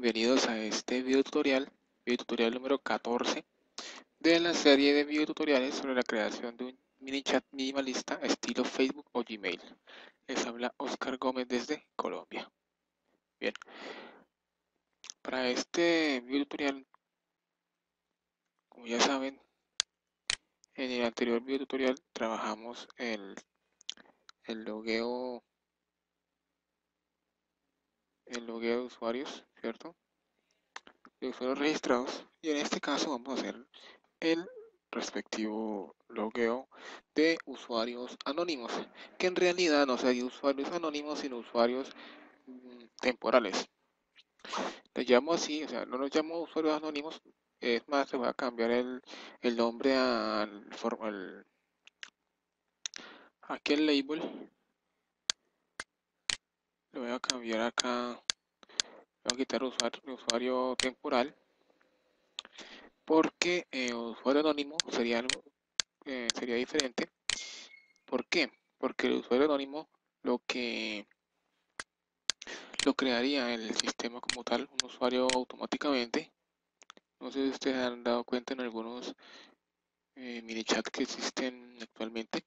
bienvenidos a este video tutorial número 14 de la serie de videotutoriales sobre la creación de un mini chat minimalista estilo Facebook o Gmail. Les habla Oscar Gómez desde Colombia. Bien, para este video tutorial, como ya saben, en el anterior video tutorial trabajamos el logueo de usuarios, ¿cierto? De usuarios registrados, y en este caso vamos a hacer el respectivo logueo de usuarios anónimos, que en realidad no serían usuarios anónimos, sino usuarios temporales. Les llamo así, o sea, no los llamo usuarios anónimos, es más, le voy a cambiar el nombre aquí el label, le voy a cambiar acá, voy a quitar usuario temporal, porque usuario anónimo sería algo, sería diferente. ¿Por qué? Porque el usuario anónimo lo crearía el sistema como tal, un usuario automáticamente. No sé si ustedes han dado cuenta en algunos mini chats que existen actualmente.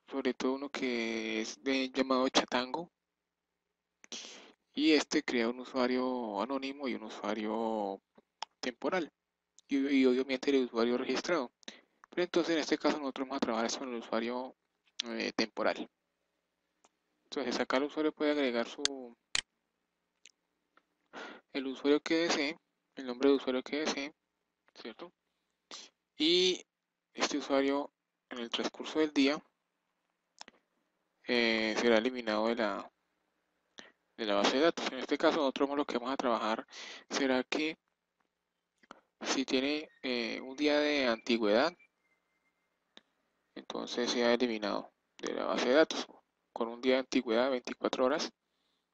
Sobre todo uno que es llamado Chatango. Y este crea un usuario anónimo y un usuario temporal. Y obviamente el usuario registrado. Pero entonces en este caso nosotros vamos a trabajar con el usuario temporal. Entonces acá el usuario puede agregar el usuario que desee, el nombre de usuario que desee, ¿cierto? Y este usuario en el transcurso del día será eliminado de la base de datos. En este caso nosotros lo que vamos a trabajar será que si tiene un día de antigüedad, entonces sea eliminado de la base de datos. Con un día de antigüedad, 24 horas,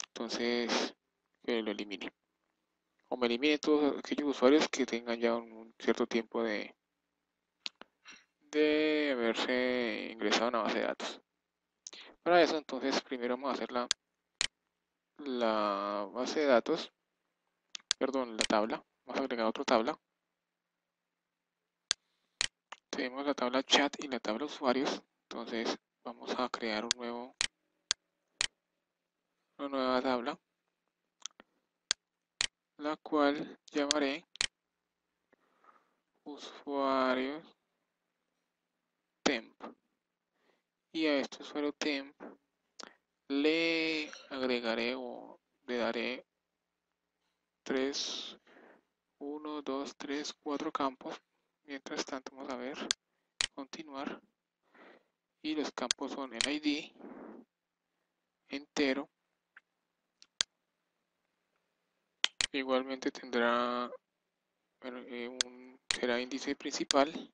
entonces que lo elimine. O me elimine todos aquellos usuarios que tengan ya un cierto tiempo de haberse ingresado a una base de datos. Para eso entonces primero vamos a hacer la base de datos, perdón, la tabla. Vamos a agregar otra tabla. Tenemos la tabla chat y la tabla usuarios. Entonces vamos a crear una nueva tabla, la cual llamaré usuarios temp. Y a este usuario temp le agregaré o le daré 3, 1, 2, 3, 4 campos. Mientras tanto vamos a ver, continuar. Y los campos son el ID entero. Igualmente tendrá será índice principal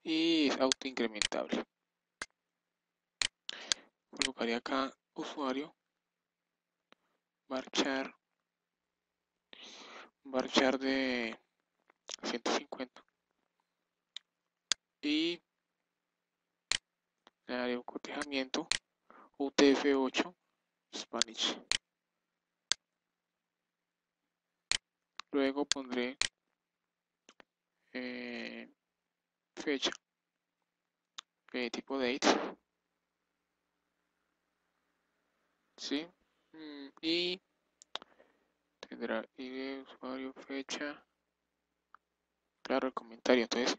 y es autoincrementable. Colocaré acá usuario varchar de 150 y le daré un cotejamiento UTF-8 Spanish. Luego pondré fecha tipo date, ¿sí? Y tendrá ID, usuario, fecha, claro, el comentario. Entonces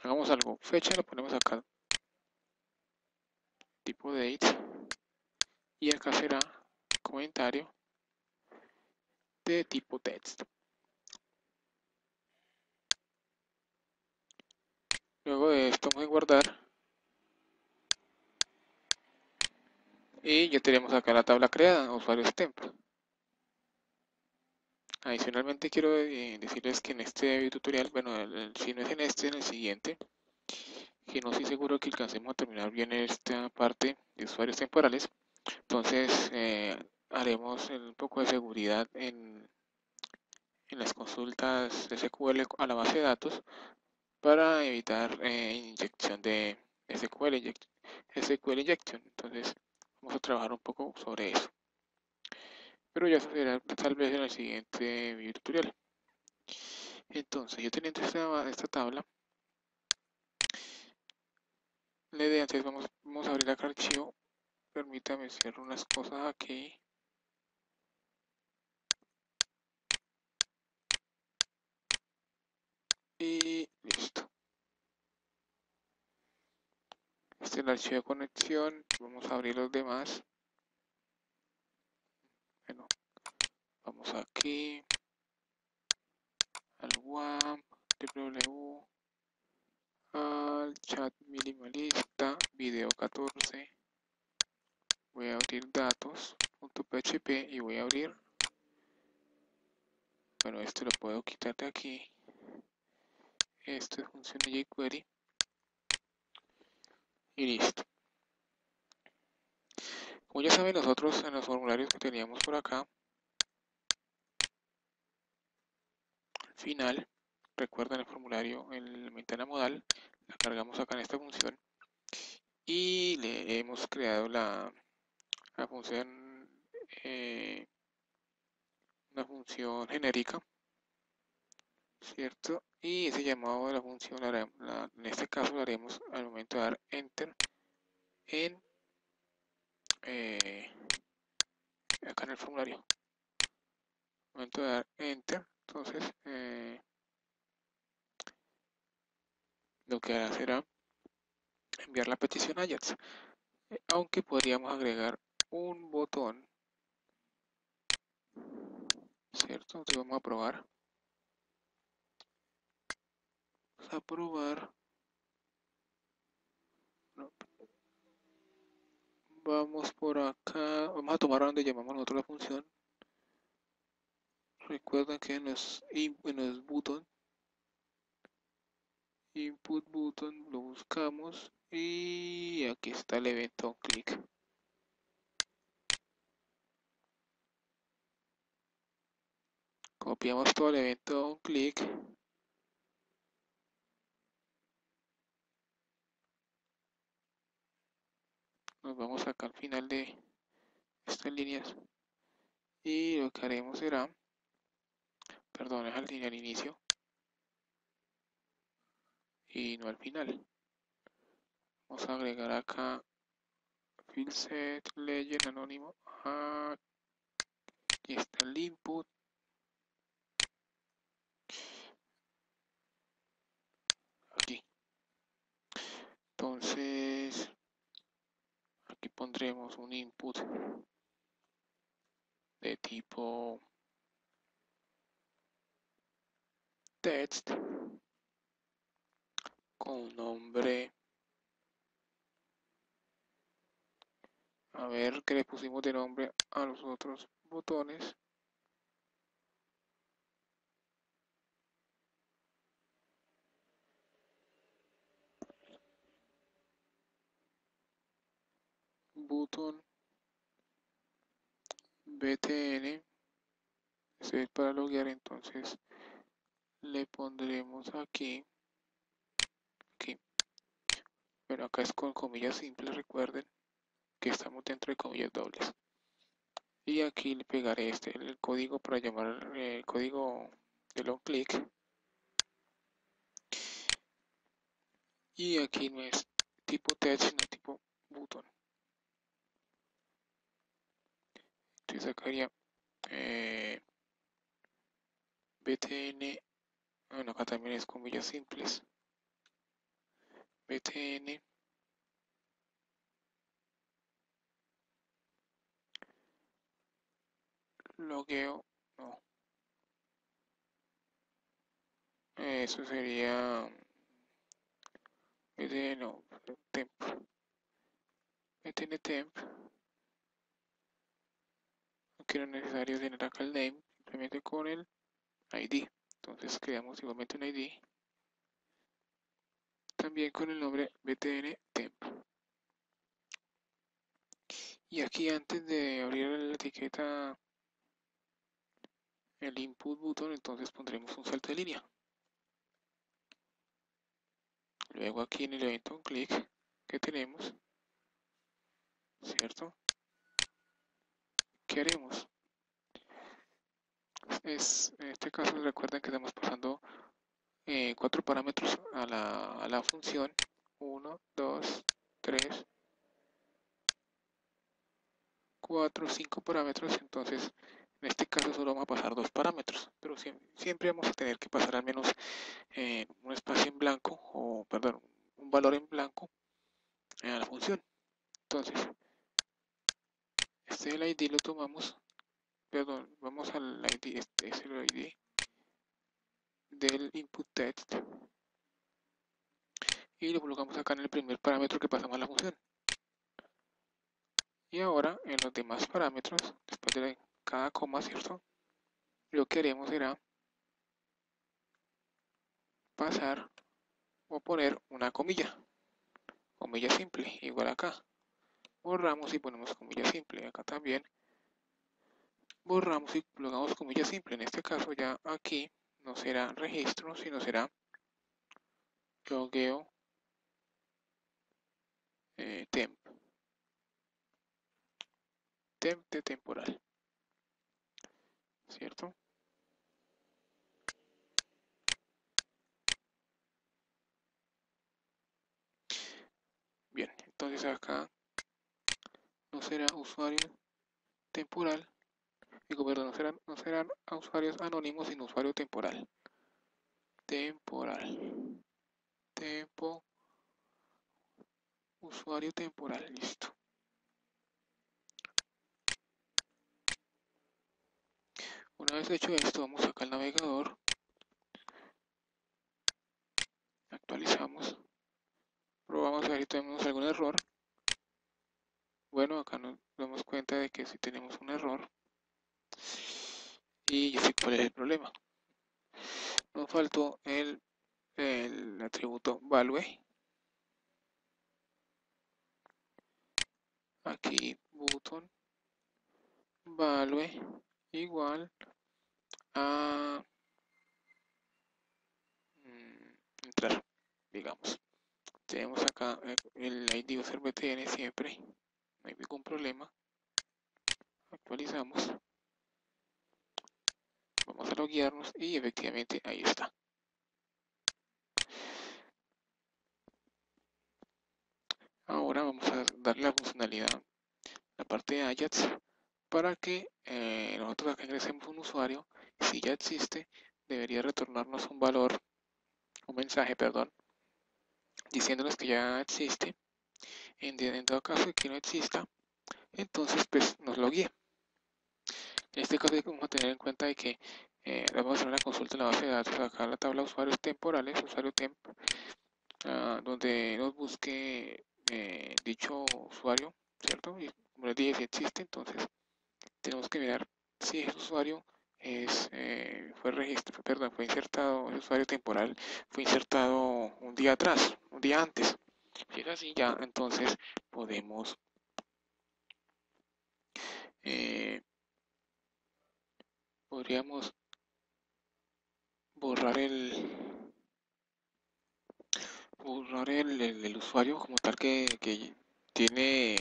hagamos algo, fecha lo ponemos acá, tipo date, y acá será comentario de tipo text. Luego de esto vamos a guardar y ya tenemos acá la tabla creada, usuarios temp. Adicionalmente quiero decirles que en este video tutorial, bueno, si no es en este, en el siguiente, que no estoy seguro que alcancemos a terminar bien esta parte de usuarios temporales. Entonces haremos un poco de seguridad en las consultas de SQL a la base de datos para evitar inyección de SQL injection. Entonces vamos a trabajar un poco sobre eso. pero ya eso será tal vez en el siguiente video tutorial. Entonces, yo teniendo esta tabla, la idea, entonces vamos a abrir acá el archivo. Permítame hacer unas cosas aquí. Y listo. Este es el archivo de conexión. Vamos a abrir los demás. Bueno, vamos aquí al WAM, www, al chat minimalista, video 14. Voy a abrir datos.php y voy a abrir. Bueno, esto lo puedo quitar de aquí. Esto es función de jQuery. Y listo. Como ya saben, nosotros en los formularios que teníamos por acá, al final, recuerdan el formulario en la ventana modal, la cargamos acá en esta función y le hemos creado la función, una función genérica, ¿cierto? Y ese llamado de la función, en este caso, lo haremos al momento de dar enter en eh, acá en el formulario. Al momento de dar enter, entonces lo que hará será enviar la petición a Ajax. Aunque podríamos agregar un botón, ¿cierto? Entonces vamos a probar. Vamos a probar. No, vamos por acá. Vamos a tomar donde llamamos nosotros la función. Recuerden que en los button, input button, lo buscamos y aquí está el evento click. Copiamos todo el evento click. Nos vamos acá al final de estas líneas y lo que haremos será, perdón, es al inicio y no al final. Vamos a agregar acá field set legend anónimo. Aquí está el input. Aquí. Entonces, aquí pondremos un input de tipo text con un nombre. A ver qué le pusimos de nombre a los otros botones. Button btn. Ese es para loguear, entonces le pondremos aquí. Aquí. Bueno, acá es con comillas simples, recuerden que estamos dentro de comillas dobles. Y aquí le pegaré el código para llamar el código de long click. Y aquí no es tipo text, sino tipo button. Entonces sacaría btn. Bueno, acá también es comillas simples. btn logueo. No, eso sería btn, no, temp. btn temp. Aquí no es necesario tener acá el name, simplemente con el id. Entonces creamos igualmente un id. También con el nombre btn temp. Y aquí antes de abrir la etiqueta, el input button, entonces pondremos un salto de línea. Luego aquí en el evento un clic que tenemos, ¿cierto? ¿Qué haremos? En este caso recuerden que estamos pasando 4 parámetros a la función. 1, 2, 3, 4, 5 parámetros. Entonces, en este caso solo vamos a pasar 2 parámetros, pero siempre vamos a tener que pasar al menos un espacio en blanco, o perdón, un valor en blanco a la función. Entonces, el ID lo tomamos, perdón, vamos al ID, este es el ID del input text y lo colocamos acá en el primer parámetro que pasamos a la función. Y ahora en los demás parámetros, después de cada coma, ¿cierto? Lo que haremos será pasar o poner una comilla simple, igual acá. Borramos y ponemos comilla simple, acá también. Borramos y colocamos comilla simple. En este caso ya aquí no será registro, sino será logueo temp de temporal, ¿cierto? Bien, entonces acá no será usuario temporal, digo, perdón, no serán usuarios anónimos, sino usuario temporal. Temporal, tempo, usuario temporal, listo. Una vez hecho esto, vamos acá al navegador, actualizamos, probamos a ver si tenemos algún error. Bueno, acá nos damos cuenta de que sí tenemos un error y yo sé cuál es el problema. Nos faltó el atributo value. Aquí button value igual a entrar, digamos. Tenemos acá el ID user btn siempre, no hay ningún problema. Actualizamos, vamos a loguearnos y efectivamente ahí está. Ahora vamos a darle la funcionalidad, la parte de Ajax, para que nosotros acá ingresemos un usuario. Si ya existe, debería retornarnos un valor, un mensaje, perdón, diciéndonos que ya existe. En dado caso de que no exista, entonces pues nos lo guía. En este caso vamos a tener en cuenta de que vamos a hacer una consulta en la base de datos, acá en la tabla de usuarios temporales, usuario temp, donde nos busque dicho usuario, ¿cierto? Y como les dije, si existe, entonces tenemos que mirar si ese usuario fue insertado, ese usuario temporal fue insertado un día atrás, un día antes. Si es así, ya entonces podemos eh, podríamos borrar el usuario como tal que tiene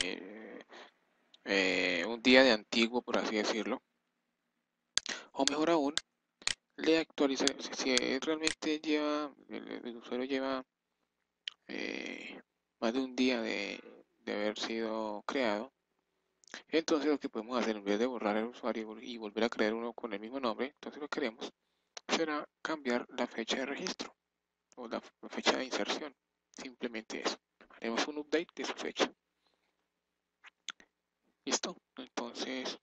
un día de antiguo, por así decirlo. O mejor aún, le actualiza, si realmente el usuario lleva más de un día de haber sido creado, entonces lo que podemos hacer en vez de borrar el usuario y volver a crear uno con el mismo nombre, entonces lo que queremos será cambiar la fecha de registro o la fecha de inserción. Simplemente eso. Haremos un update de su fecha. ¿Listo? Entonces,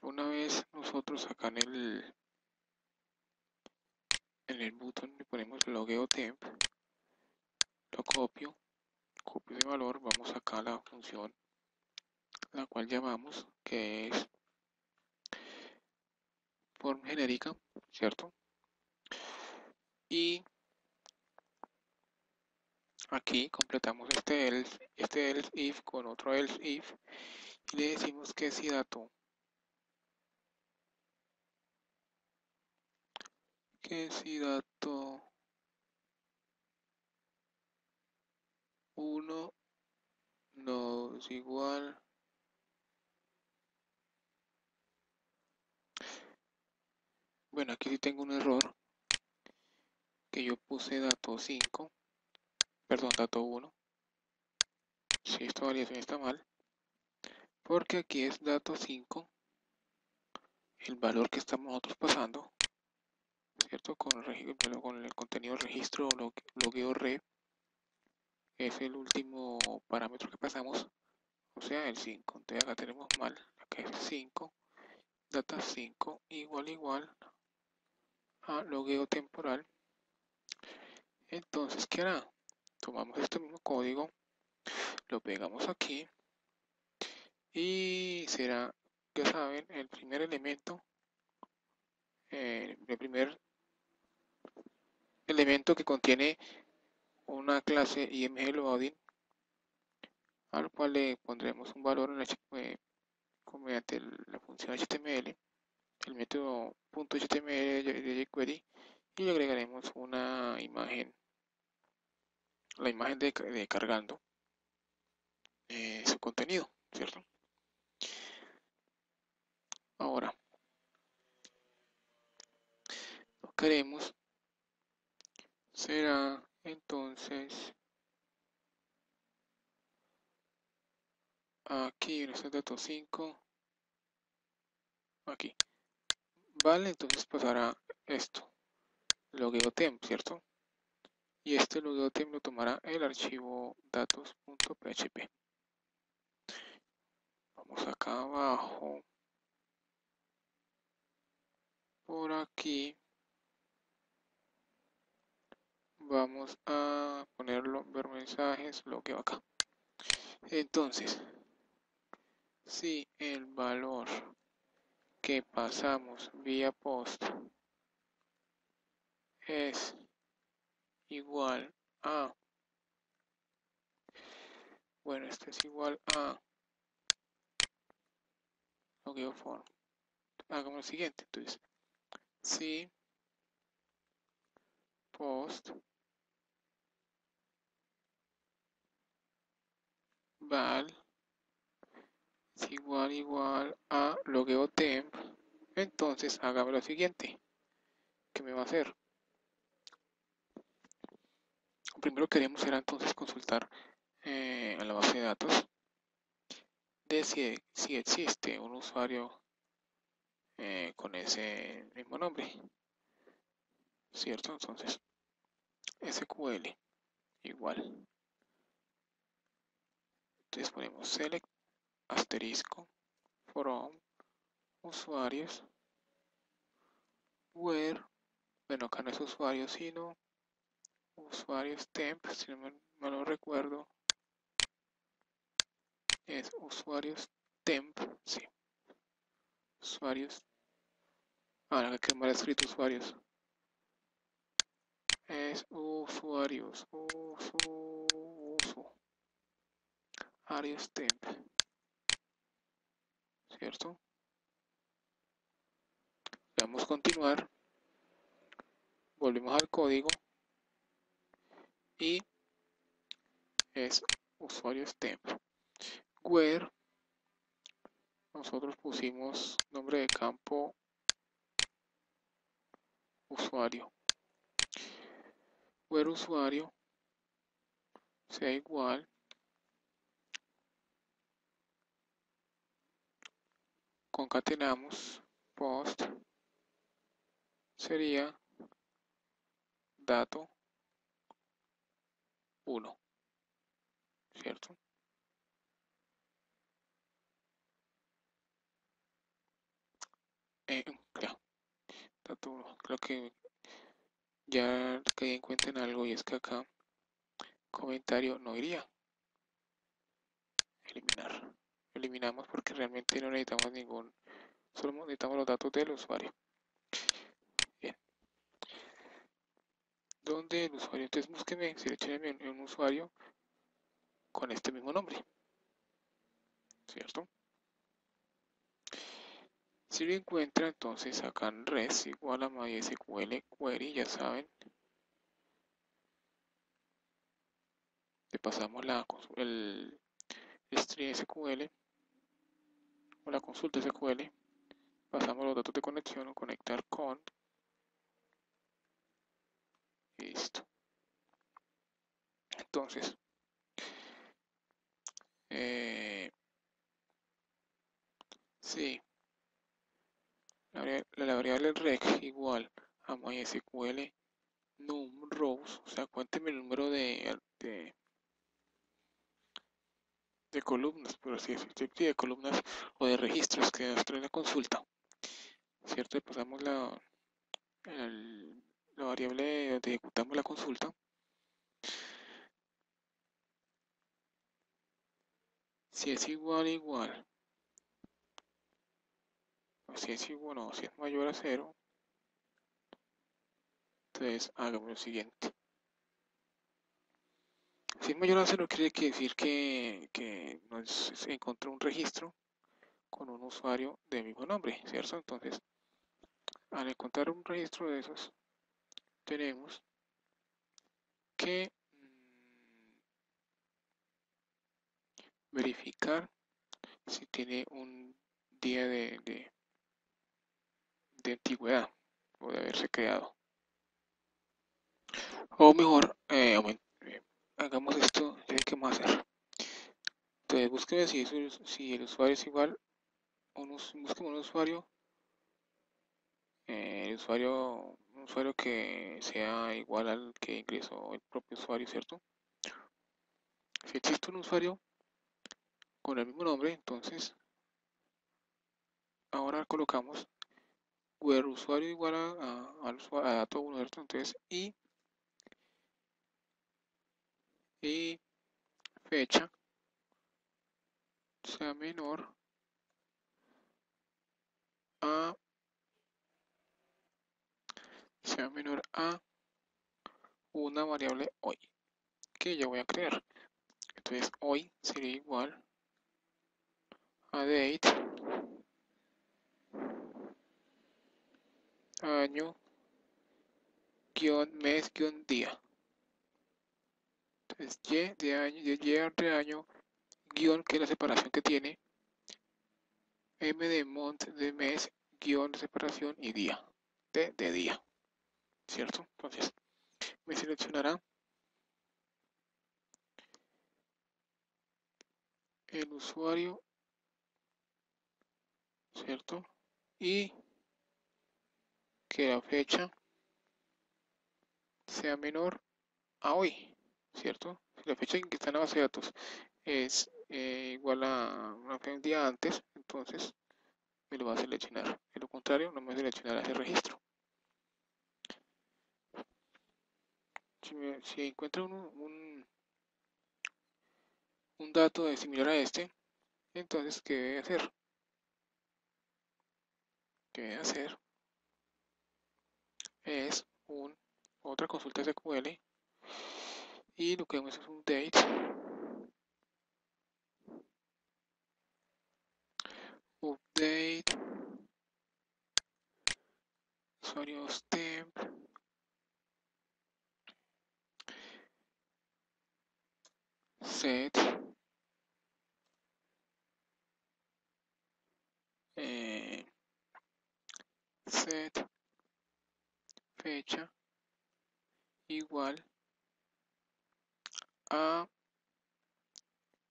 una vez nosotros acá en el botón le ponemos logueo temp, lo copio de valor, vamos acá a la función la cual llamamos, que es form genérica, ¿cierto? Y aquí completamos este else if con otro else if y le decimos que si dato que si dato 1 no es igual Bueno, aquí sí tengo un error, que yo puse dato 5, perdón, dato 1. Si esta variación está mal, porque aquí es dato 5, el valor que estamos nosotros pasando, ¿cierto? Con el contenido registro o logueo red, es el último parámetro que pasamos, o sea, el 5. Entonces acá tenemos mal, acá es 5, data 5 igual a logueo temporal. Entonces, ¿qué hará? Tomamos este mismo código, lo pegamos aquí y será, ya saben, el primer elemento, el primer elemento que contiene una clase imgloading, al cual le pondremos un valor mediante la función HTML, el método .html de jQuery, y le agregaremos una imagen, la imagen de cargando su contenido, ¿cierto? Ahora, lo que haremos será entonces aquí en este dato 5, aquí, vale, entonces pasará esto, logueo temp, ¿cierto? Y este logueo temp lo tomará el archivo datos.php. Vamos acá abajo, por aquí, vamos a ponerlo, ver mensajes, logueo acá. Entonces, si el valor que pasamos vía post es igual a, bueno, este es igual a logueo form. Hagamos lo siguiente, entonces, si post val es igual a logueo temp, entonces hagamos lo siguiente, ¿qué me va a hacer? Lo primero que queremos será entonces consultar a la base de datos de si existe un usuario con ese mismo nombre, ¿cierto? Entonces, SQL igual. Entonces ponemos select asterisco from usuarios where, bueno, acá no es usuario sino usuarios temp, si no me lo recuerdo, es usuarios temp, sí, usuarios, ahora que mal escrito usuarios, es usuarios, usuarios temp, ¿cierto? Le damos continuar, volvemos al código y es usuarios temp, where nosotros pusimos nombre de campo usuario, where usuario sea igual, concatenamos post, sería dato 1, ¿cierto? Ya, dato 1. Creo que ya caí en cuenta en algo y es que acá comentario no iría. Eliminar. Eliminamos porque realmente no necesitamos ningún, solo necesitamos los datos del usuario. Bien. ¿Dónde el usuario? Entonces búsqueme, seleccioneme un usuario con este mismo nombre, ¿cierto? Si lo encuentra, entonces acá en res igual a MySQL query, ya saben, le pasamos el string SQL o la consulta SQL, pasamos los datos de conexión o conectar con, Listo. Entonces, sí, la variable rec igual a MySQL num rows, o sea, cuénteme el número de columnas, por así decirlo, de columnas o de registros que nos trae la consulta, ¿cierto? Y pasamos la variable donde ejecutamos la consulta. Si es igual, o si es igual, no, si es mayor a 0, entonces hagamos lo siguiente. Si es mayor a 0 quiere decir que nos encontró un registro con un usuario del mismo nombre, ¿cierto? Entonces, al encontrar un registro de esos, tenemos que verificar si tiene un día de antigüedad o de haberse creado. O mejor, hagamos esto, ¿qué vamos a hacer? Entonces, búsqueme si el usuario es igual, busquemos un usuario que sea igual al que ingresó el propio usuario, ¿cierto? Si existe un usuario con el mismo nombre, entonces ahora colocamos where usuario igual a dato 1, ¿cierto? Entonces y fecha sea menor a una variable hoy que yo voy a crear. Entonces hoy sería igual a date, año, mes, día. Entonces y de año, de año, guión, que es la separación que tiene, m de month, de mes, guión de separación y día, de día, ¿cierto? Entonces me seleccionará el usuario, ¿cierto? Y que la fecha sea menor a hoy, ¿cierto? Si la fecha en que está en la base de datos es igual a un día antes, entonces me lo va a seleccionar. De lo contrario, no me seleccionará ese registro. Si encuentra un dato similar a este, entonces, ¿qué debe hacer? ¿Qué debe hacer? Es otra consulta SQL y lo que vemos es un date, update, usuarios temp, set, set fecha igual a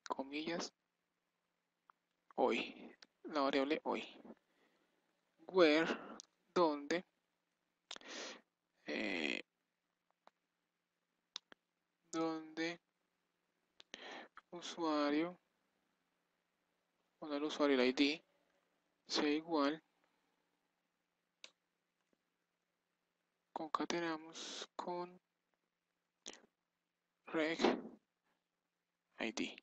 comillas hoy, la variable hoy, where, donde eh, donde usuario, el usuario, el ID, sea igual, concatenamos con reg ID.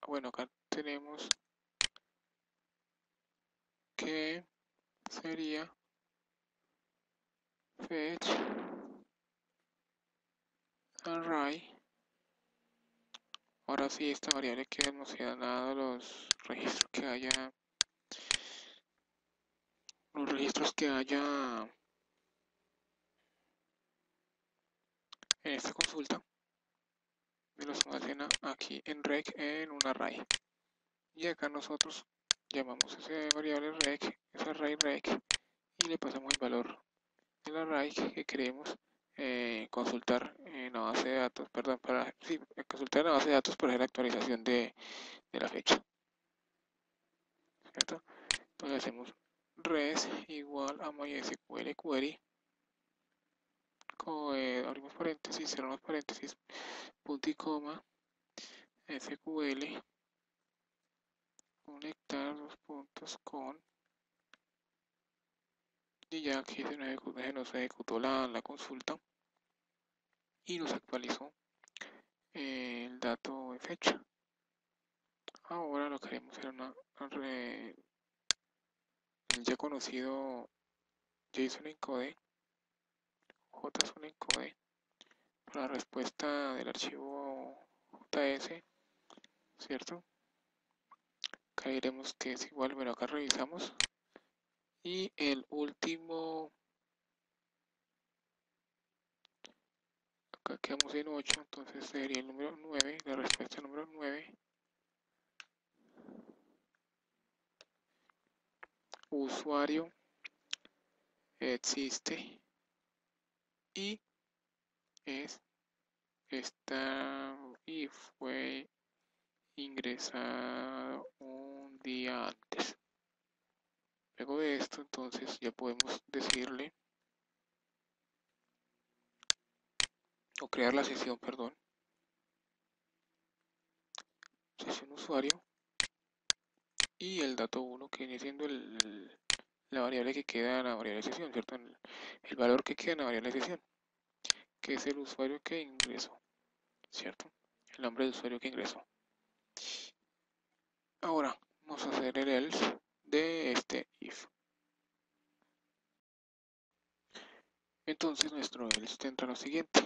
Bueno, acá tenemos que sería fetch array. Ahora sí, esta variable que nos ha dado los registros que haya en esta consulta, me los almacena aquí en reg en un array. Y acá nosotros llamamos esa variable reg, ese array reg, y le pasamos el valor del array que queremos consultar en la base de datos, perdón, consultar en la base de datos para hacer la actualización de la fecha, ¿cierto? Entonces hacemos res igual a MySQL query, abrimos paréntesis, cerramos paréntesis, punto y coma, SQL, conectar los puntos con, y ya aquí se nos ejecutó la consulta y nos actualizó el dato de fecha. Ahora lo que haremos será el ya conocido JSON encode, JSON encode, para la respuesta del archivo JS, ¿cierto? Acá diremos que es igual, bueno, acá revisamos. Y el último, acá quedamos en 8, entonces sería el número 9, la respuesta número 9. Usuario existe y fue ingresado un día antes. Luego de esto, entonces ya podemos decirle o crear la sesión, perdón, sesión usuario y el dato 1 que viene siendo la variable que queda en la variable sesión, ¿cierto? El valor que queda en la variable sesión, que es el usuario que ingresó, ¿cierto? El nombre del usuario que ingresó. Ahora vamos a hacer el else de este if. Entonces nuestro else tendrá lo siguiente.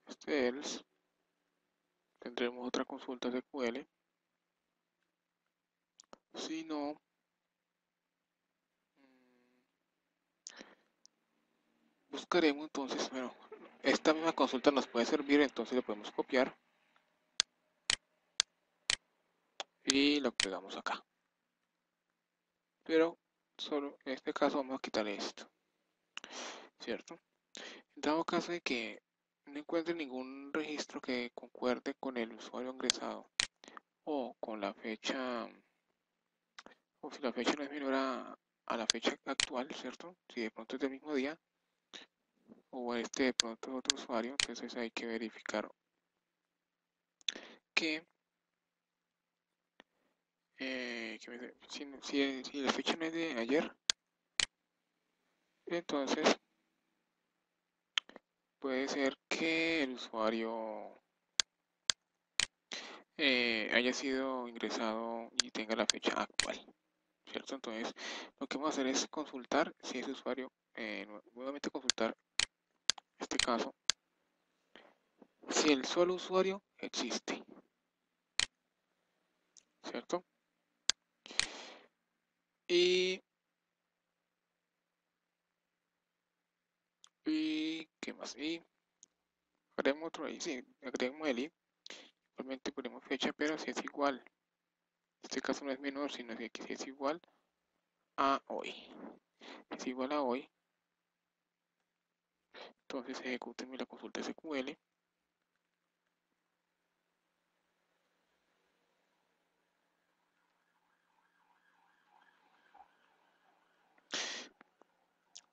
Este else tendremos otra consulta SQL. Si no, buscaremos entonces, bueno, esta misma consulta nos puede servir, entonces lo podemos copiar y lo pegamos acá. Pero solo en este caso vamos a quitarle esto, ¿cierto? En dado caso de que no encuentre ningún registro que concuerde con el usuario ingresado o con la fecha, o si la fecha no es menor a la fecha actual, ¿cierto? Si de pronto es del mismo día o de pronto es otro usuario, entonces hay que verificar que si la fecha no es de ayer, entonces puede ser que el usuario haya sido ingresado y tenga la fecha actual, ¿cierto? Entonces lo que vamos a hacer es consultar si ese usuario, nuevamente consultar este caso, si el solo usuario existe, ¿cierto? Y ¿qué más? Y agregamos otro ahí, sí, agregamos el i, igualmente ponemos fecha, pero si es igual, en este caso no es menor, sino que si es igual a hoy, es igual a hoy, entonces ejecútenme la consulta SQL,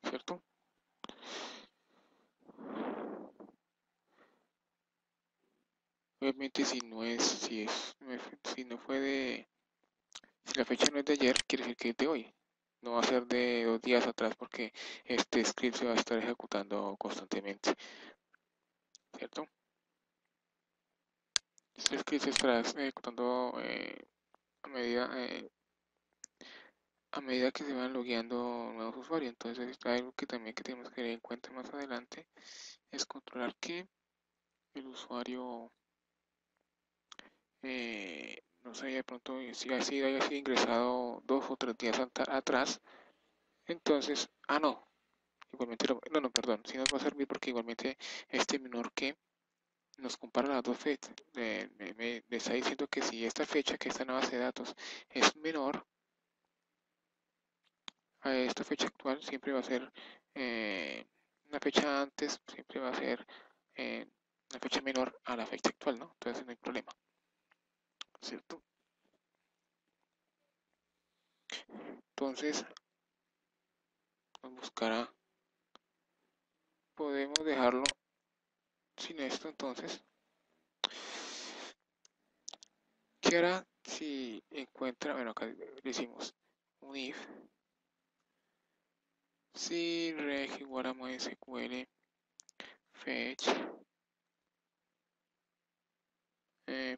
¿cierto? Obviamente si no fue si la fecha no es de ayer, quiere decir que es de hoy. No va a ser de 2 días atrás porque este script se va a estar ejecutando constantemente, ¿cierto? Este script se estará ejecutando a medida que se van logueando nuevos usuarios. Entonces, algo que también que tenemos que tener en cuenta más adelante es controlar que el usuario no sé, de pronto si haya sido ingresado 2 o 3 días atrás, entonces, no, igualmente, no, perdón, sí nos va a servir porque igualmente este menor que nos compara las dos fechas, me está diciendo que si esta fecha que está en la base de datos es menor a esta fecha actual, siempre va a ser una fecha antes siempre va a ser una fecha menor a la fecha actual, ¿no? Entonces no hay problema, ¿cierto? Entonces nos buscará, podemos dejarlo sin esto. Entonces, ¿qué hará si encuentra? Bueno, acá decimos un if si reg igual a mysql fetch,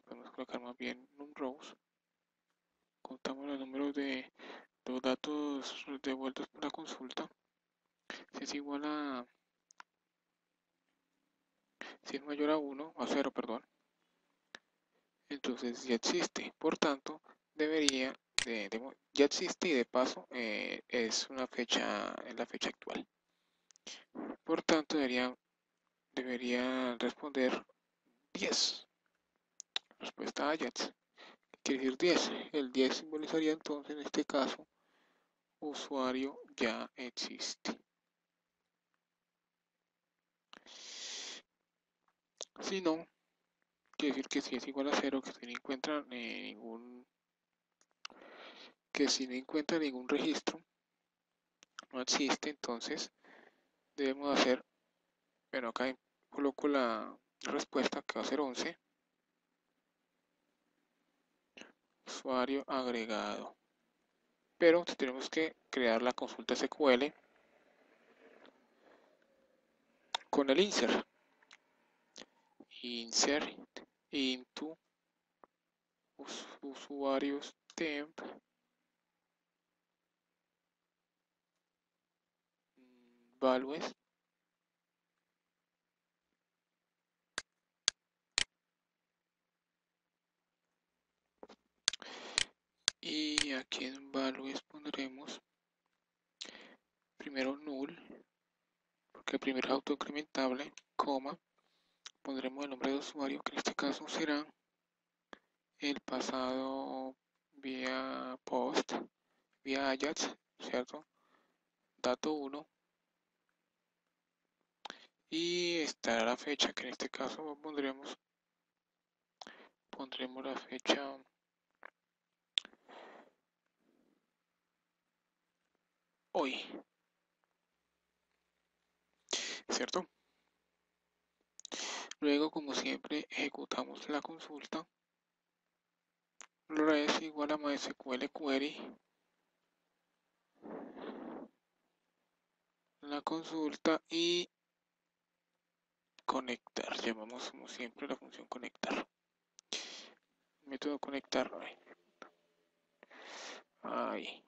podemos colocar más bien numRows, contamos los números de los datos devueltos por la consulta, si es igual a, si es mayor a 1, a 0, perdón, entonces ya existe, por tanto, debería, ya existe y de paso es una fecha, es la fecha actual, por tanto debería responder 10, respuesta Ajax, quiere decir 10, el 10 simbolizaría entonces en este caso usuario ya existe. Si no, quiere decir que si es igual a 0, que si no encuentra ningún registro, no existe, entonces debemos hacer, bueno, acá coloco la respuesta que va a ser 11, usuario agregado. Pero tenemos que crear la consulta SQL con el insert into usuarios temp values y aquí en values pondremos primero null, porque el primero es autoincrementable, coma, pondremos el nombre de usuario, que en este caso será el pasado vía post, vía Ajax, ¿cierto? Dato 1, y estará la fecha, que en este caso pondremos la fecha hoy, ¿cierto? Luego, como siempre, ejecutamos la consulta res igual a MySQL query, la consulta y conectar. Llamamos como siempre la función conectar. Método conectar. Ay.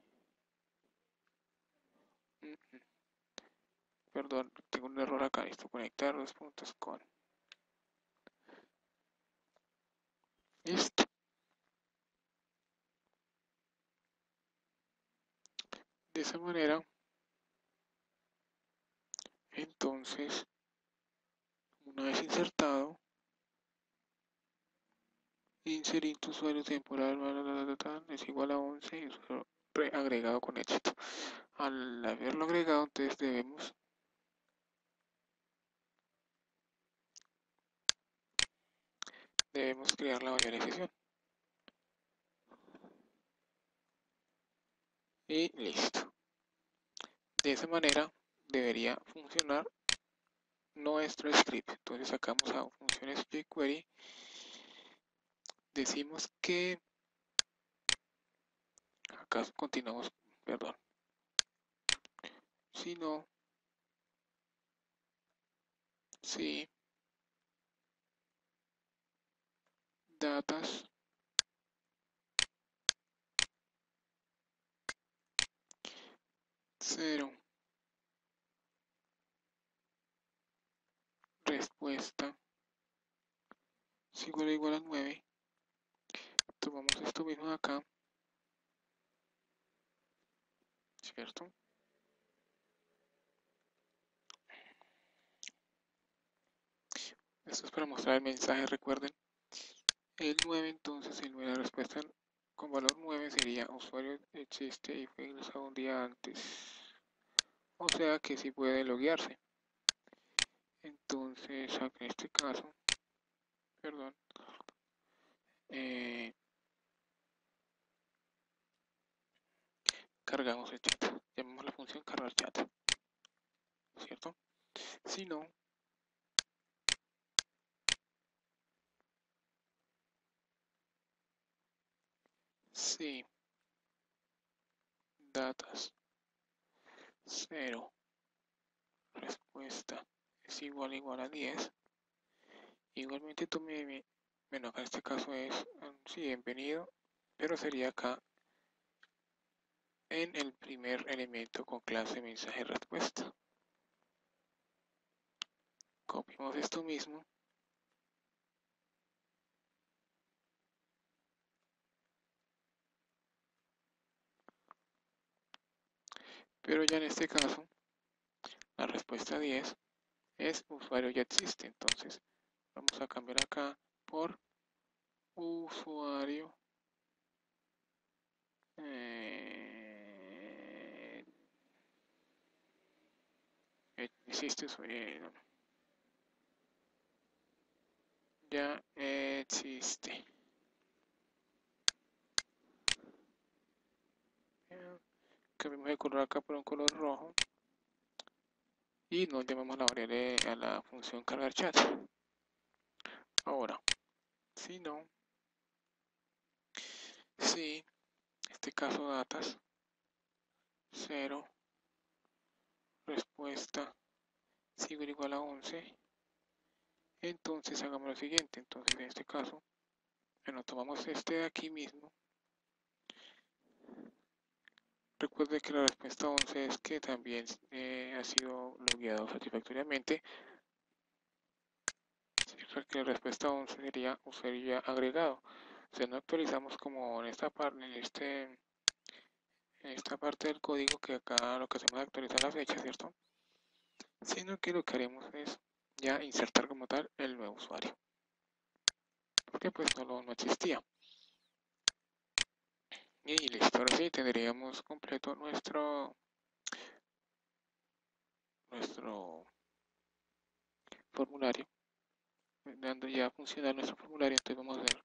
Perdón, tengo un error acá. Listo, conectar dos puntos con. Listo. De esa manera, entonces, una vez insertado, inserir tu usuario temporal es igual a 11 y usuario agregado con éxito. Al haberlo agregado, entonces debemos crear la variable sesión. Y listo. De esa manera debería funcionar nuestro script. Entonces sacamos a funciones jQuery, decimos que acá continuamos, perdón, si no, si datas cero, respuesta es igual a 9, tomamos esto mismo de acá, ¿cierto? Esto es para mostrar el mensaje, recuerden. El 9, entonces, la respuesta con valor 9 sería usuario existe y fue ingresado un día antes. O sea que sí puede loguearse. Entonces, en este caso, perdón, eh, cargamos el chat. Llamamos la función cargar chat, ¿cierto? Si no, si datas 0 respuesta es igual a 10, igualmente tú bueno, acá en este caso es, sí, bienvenido, pero sería acá en el primer elemento con clase mensaje respuesta. Copiamos esto mismo. Pero ya en este caso, la respuesta 10 es usuario ya existe. Entonces, vamos a cambiar acá por usuario existe, ya existe. Cambiamos el color acá por un color rojo y nos llamamos la variable a la función cargar chat. Ahora, si no, si en este caso datas 0 respuesta es igual a 11, entonces hagamos lo siguiente. Entonces en este caso, bueno, tomamos este de aquí mismo. Recuerde que la respuesta 11 es que también ha sido logueado satisfactoriamente. Significa que la respuesta 11 sería usuario agregado. O sea, no actualizamos como en esta parte, en esta parte del código, que acá lo que hacemos es actualizar la fecha, ¿cierto? Sino que lo que haremos es ya insertar como tal el nuevo usuario. Porque pues no existía. Y listo, ahora sí tendríamos completo nuestro formulario, dando ya a funcionar nuestro formulario. Entonces vamos a ver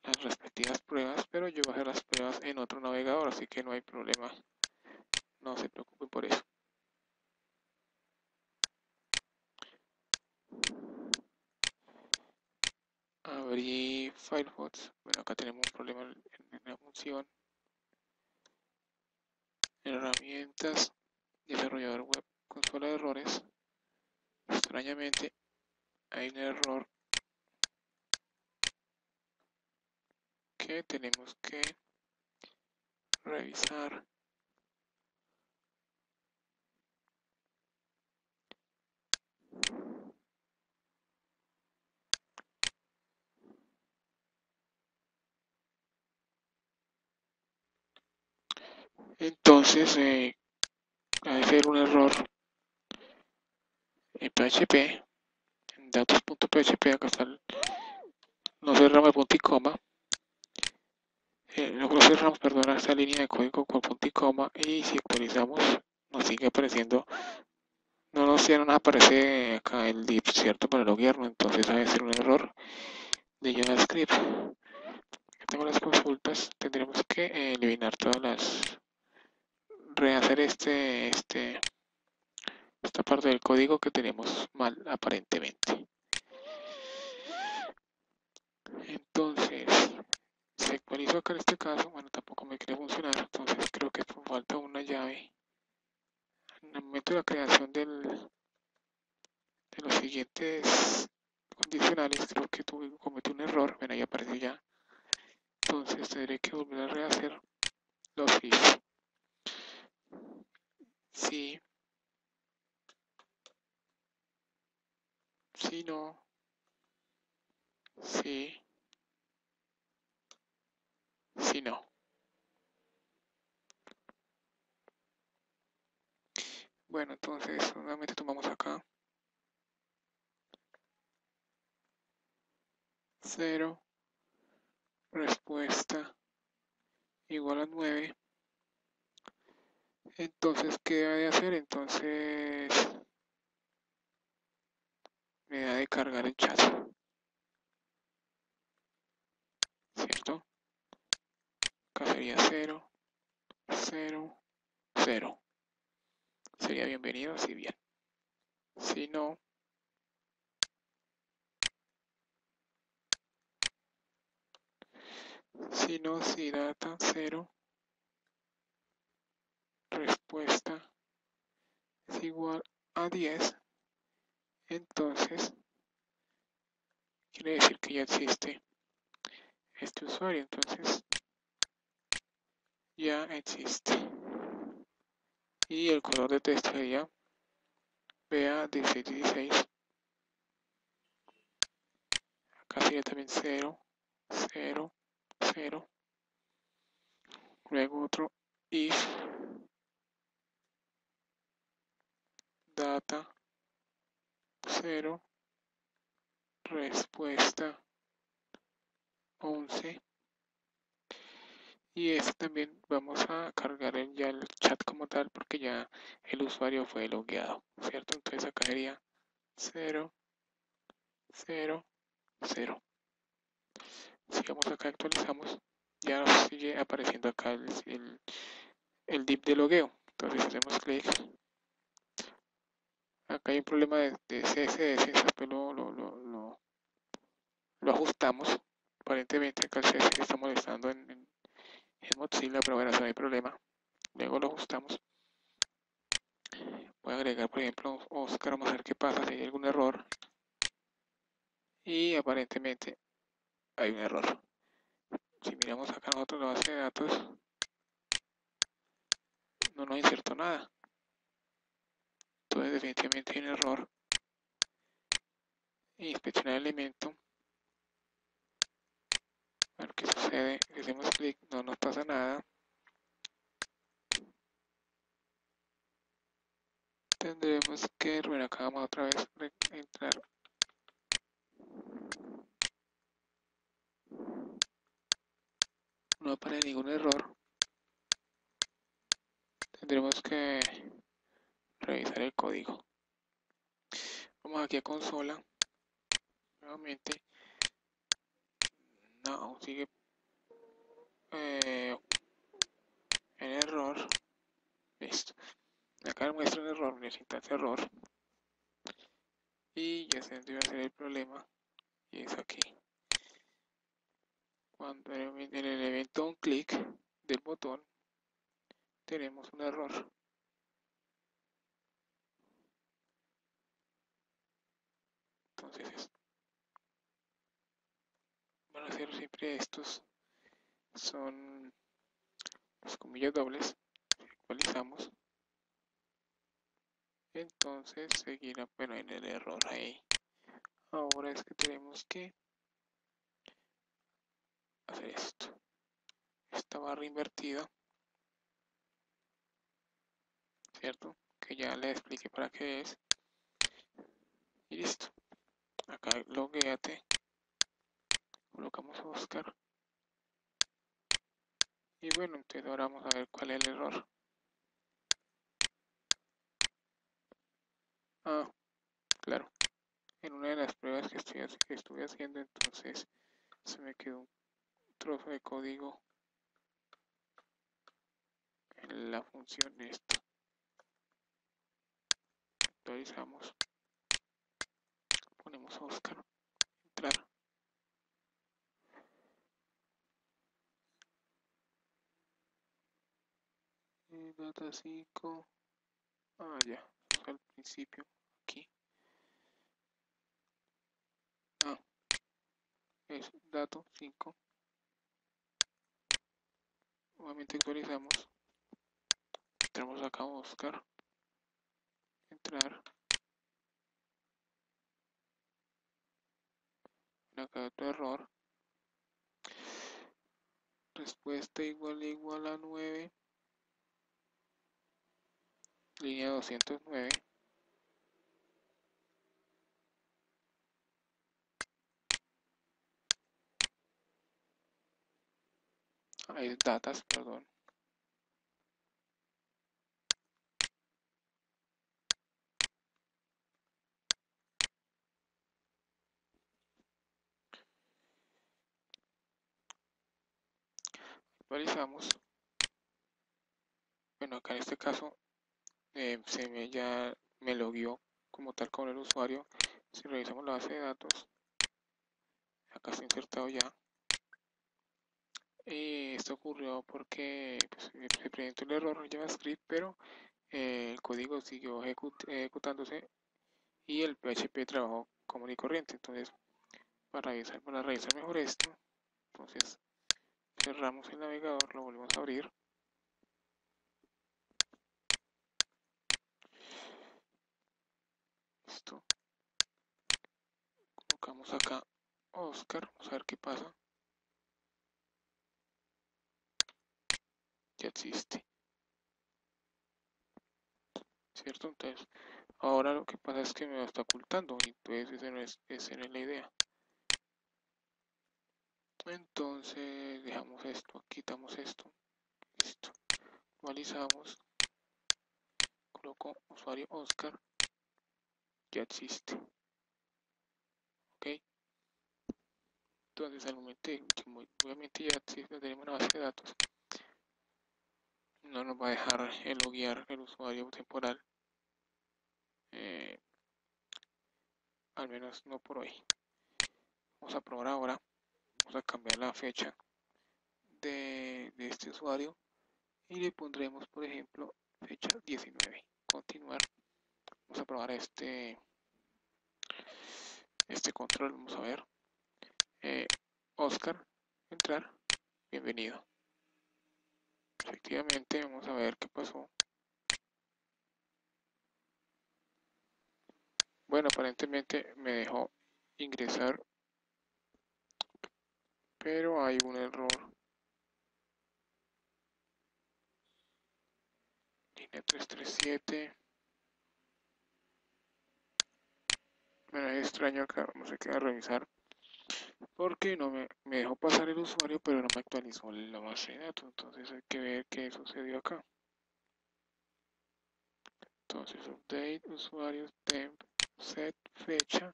las respectivas pruebas, pero yo voy a hacer las pruebas en otro navegador, así que no hay problema, no se preocupen por eso. Abrí Firefox, bueno, acá tenemos un problema en la función, herramientas, desarrollador web, consola de errores. Extrañamente hay un error que tenemos que revisar. Entonces, debe ser un error en PHP, en datos.php, acá está no cerramos el punto y coma, no cerramos, perdón, esta línea de código con punto y coma, y si actualizamos nos sigue apareciendo, ya no nos aparece acá el div, ¿cierto? Para loguearlo, entonces debe ser un error de JavaScript. Tengo las consultas, tendremos que eliminar todas las, rehacer esta parte del código que tenemos mal aparentemente. Entonces, se actualizó acá en este caso, bueno, tampoco me quiere funcionar, entonces creo que falta una llave. En el momento de la creación de los siguientes condicionales, creo que cometí un error, ven ahí apareció ya. Entonces tendré que volver a rehacer los if. Sí, si no, sí, si no. Bueno, entonces nuevamente tomamos acá 0, respuesta igual a 9. Entonces, ¿qué debe de hacer? Entonces, sería 0, 0, 0. Sería bienvenido si bien. Si no, si data 0, respuesta es igual a 10, entonces quiere decir que ya existe este usuario, entonces ya existe. Y el color de texto sería BA1616. Acá sería también 0, 0, 0. Luego otro if data 0, respuesta 11. Y este también vamos a cargar ya el chat como tal porque ya el usuario fue logueado, ¿cierto? Entonces acá sería 0, 0, 0. Sigamos acá, actualizamos. Ya nos sigue apareciendo acá el div de logueo. Entonces hacemos clic. Acá hay un problema de CSS, después lo ajustamos. Aparentemente acá el CSS está molestando en Mozilla, pero bueno, no hay problema. Luego lo ajustamos. Voy a agregar, por ejemplo, Oscar, vamos a ver qué pasa si hay algún error. Y aparentemente hay un error. Si miramos acá nosotros la base de datos, no nos insertó nada. Entonces definitivamente hay un error. Inspeccionar el elemento. A ver qué sucede. Si hacemos clic, no nos pasa nada. Tendremos que, bueno, acá vamos otra vez a entrar. No aparece ningún error. Tendremos que revisar el código. Vamos aquí a consola. Nuevamente. No, aún sigue en error. Listo. Acá muestra un error, necesita ese error. Y ya se debe hacer el problema. Y es aquí. Cuando en el elemento un clic del botón tenemos un error. Entonces van a ser siempre estos. Son las comillas dobles. Actualizamos. Entonces seguirá, bueno, en el error ahí. Ahora es que tenemos que hacer esto. Esta barra invertida, ¿cierto? Que ya le expliqué para qué es. Y listo. Acá logueate. Colocamos Oscar. Y bueno, entonces ahora vamos a ver cuál es el error. Ah, claro. En una de las pruebas que estuve haciendo, entonces se me quedó un trozo de código en la función esta. Actualizamos. Ponemos Oscar. Entrar. Data 5. Ah, ya. Al principio. Aquí. Ah, es dato 5. Nuevamente actualizamos. Entramos acá a Oscar. Entrar. Acá otro error. Respuesta igual a 9. Línea 209. Hay datas, perdón. Actualizamos. Bueno, acá en este caso ya me logueó como tal con el usuario. Si revisamos la base de datos, acá está insertado ya. Y esto ocurrió porque pues, se presentó el error en JavaScript, pero el código siguió ejecutándose y el PHP trabajó común y corriente. Entonces, para revisar mejor esto, entonces cerramos el navegador, lo volvemos a abrir. Listo. Colocamos acá Oscar, vamos a ver qué pasa. Ya existe, ¿cierto? Entonces, ahora lo que pasa es que me lo está ocultando y entonces esa no es la idea. Entonces, dejamos esto, quitamos esto, listo. Actualizamos, coloco usuario Oscar, ya existe, ¿ok? Entonces, al momento de que obviamente ya existe, tenemos una base de datos, no nos va a dejar loguear el usuario temporal, eh, al menos no por hoy. Vamos a probar ahora, vamos a cambiar la fecha de este usuario y le pondremos, por ejemplo, fecha 19. Continuar. Vamos a probar este control. Vamos a ver. Oscar, entrar. Bienvenido. Efectivamente, vamos a ver qué pasó. Bueno, aparentemente me dejó ingresar, pero hay un error. Línea 337. Bueno, es extraño acá. Vamos a quedar a revisar. Porque no me dejó pasar el usuario, pero no me actualizó la base de datos. Entonces hay que ver qué sucedió acá. Entonces, update usuarios temp set fecha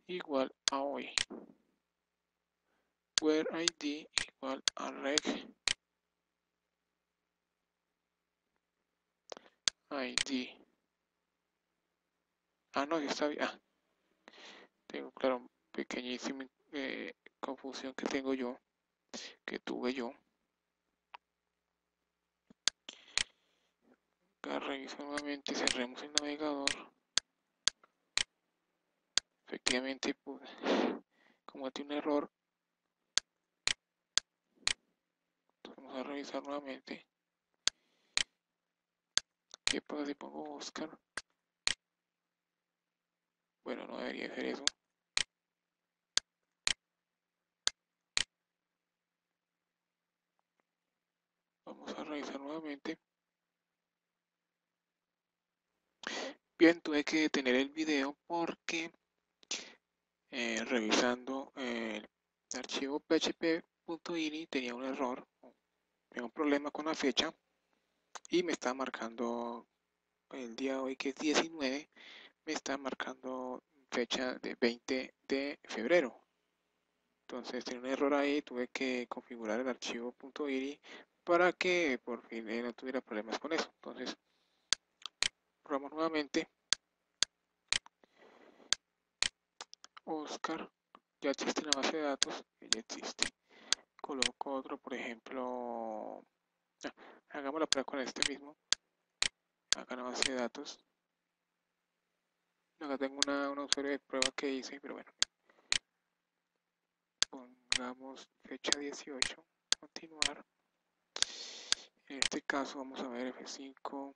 igual a hoy. Where ID igual a reg ID. Ah, no, ya está bien. Ah, tengo claro, un pequeñísima confusión que tengo yo, que tuve yo. Acá reviso nuevamente, cerremos el navegador. Efectivamente, pues, cometí un error. Vamos a revisar nuevamente. ¿Qué pasa si pongo Oscar? Bueno, no debería hacer eso. Vamos a revisar nuevamente. Bien, tuve que detener el video porque revisando el archivo php.ini tenía un error, tenía un problema con la fecha y me está marcando el día de hoy que es 19, me está marcando fecha de 20 de febrero. Entonces tenía un error ahí, tuve que configurar el archivo .ini para que por fin no tuviera problemas con eso. Entonces probamos nuevamente. Oscar, ya existe la base de datos, ya existe. Coloco otro, por ejemplo, hagamos la prueba con este mismo. Acá en la base de datos. Acá tengo una usuario de prueba que hice, pero bueno. Pongamos fecha 18, continuar. En este caso vamos a ver F5.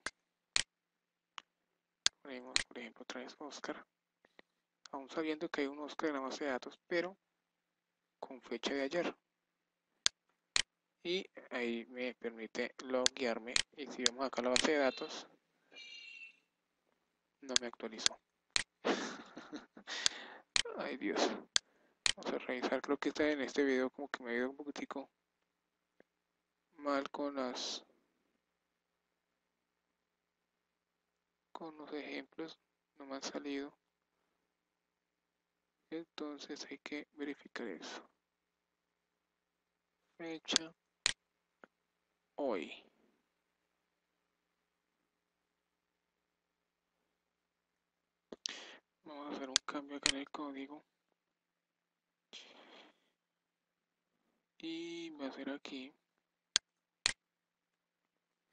Ponemos, por ejemplo, otra vez Oscar. Aún sabiendo que hay un Oscar en la base de datos, pero con fecha de ayer. Y ahí me permite loguearme. Y si vemos acá la base de datos, no me actualizó. Ay Dios. Vamos a revisar. Creo que está en este video como que me ha ido un poquitico mal con los ejemplos. No me han salido. Entonces hay que verificar eso. Fecha hoy. Vamos a hacer un cambio acá en el código. Y va a ser aquí.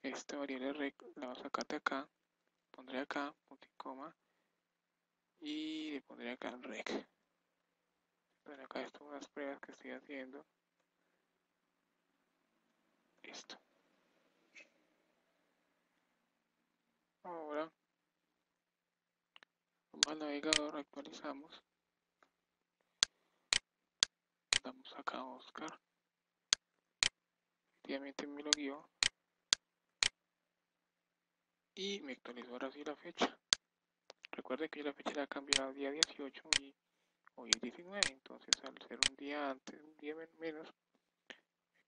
Esta variable rec la voy a sacar de acá. Pondré acá, punto y coma. Y le pondré acá rec. Bueno, acá están unas pruebas que estoy haciendo. Listo. Ahora vamos al navegador, actualizamos. Damos acá a Oscar. Efectivamente me lo guió. Y me actualizó ahora sí la fecha. Recuerde que la fecha la ha cambiado día 18 y hoy es 19. Entonces al ser un día antes, un día menos,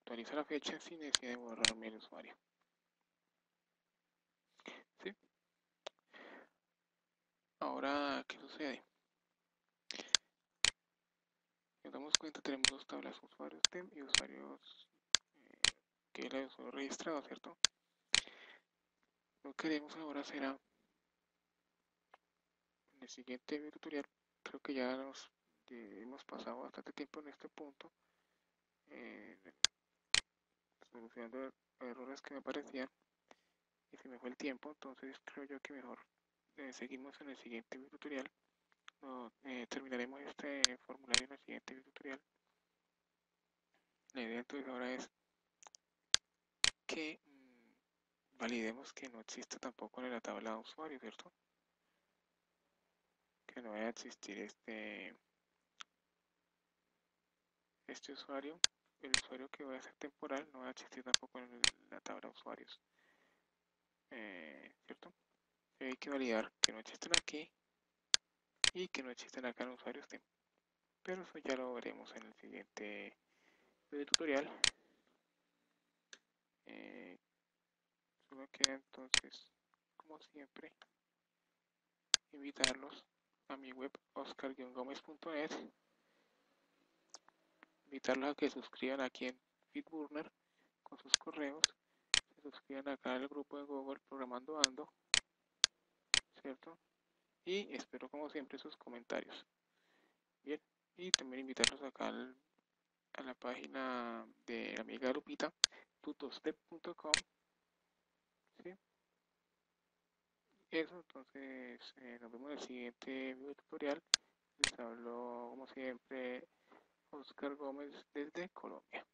actualiza la fecha sin necesidad de borrarme el usuario. ¿Sí? Ahora, ¿qué sucede? Nos damos cuenta, tenemos dos tablas, usuarios TEM y usuarios que es el usuario registrado, ¿cierto? Lo que queremos ahora será, en el siguiente video tutorial, creo que ya nos hemos pasado bastante tiempo en este punto, eh, solucionando errores que me parecían y se me fue el tiempo, entonces creo yo que mejor seguimos en el siguiente video tutorial. No, terminaremos este formulario en el siguiente video tutorial. La idea entonces ahora es que validemos que no exista tampoco en la tabla de usuario, ¿cierto? Que no vaya a existir este usuario, el usuario que va a ser temporal, no va a existir tampoco en la tabla de usuarios, ¿cierto? Hay que validar que no existen aquí y que no existen acá en usuarios temp. Pero eso ya lo veremos en el siguiente video tutorial. Eh, Solo queda entonces, como siempre, invitarlos a mi web oscar-gomez.net, invitarlos a que se suscriban aquí en FitBurner con sus correos, se suscriban acá al grupo de Google Programando Ando, ¿cierto? Y espero como siempre sus comentarios. Bien, y también invitarlos acá a la página de la amiga Lupita, tutostep.com, ¿sí? Eso, entonces nos vemos en el siguiente video tutorial. Les hablo como siempre Oscar Gómez desde Colombia.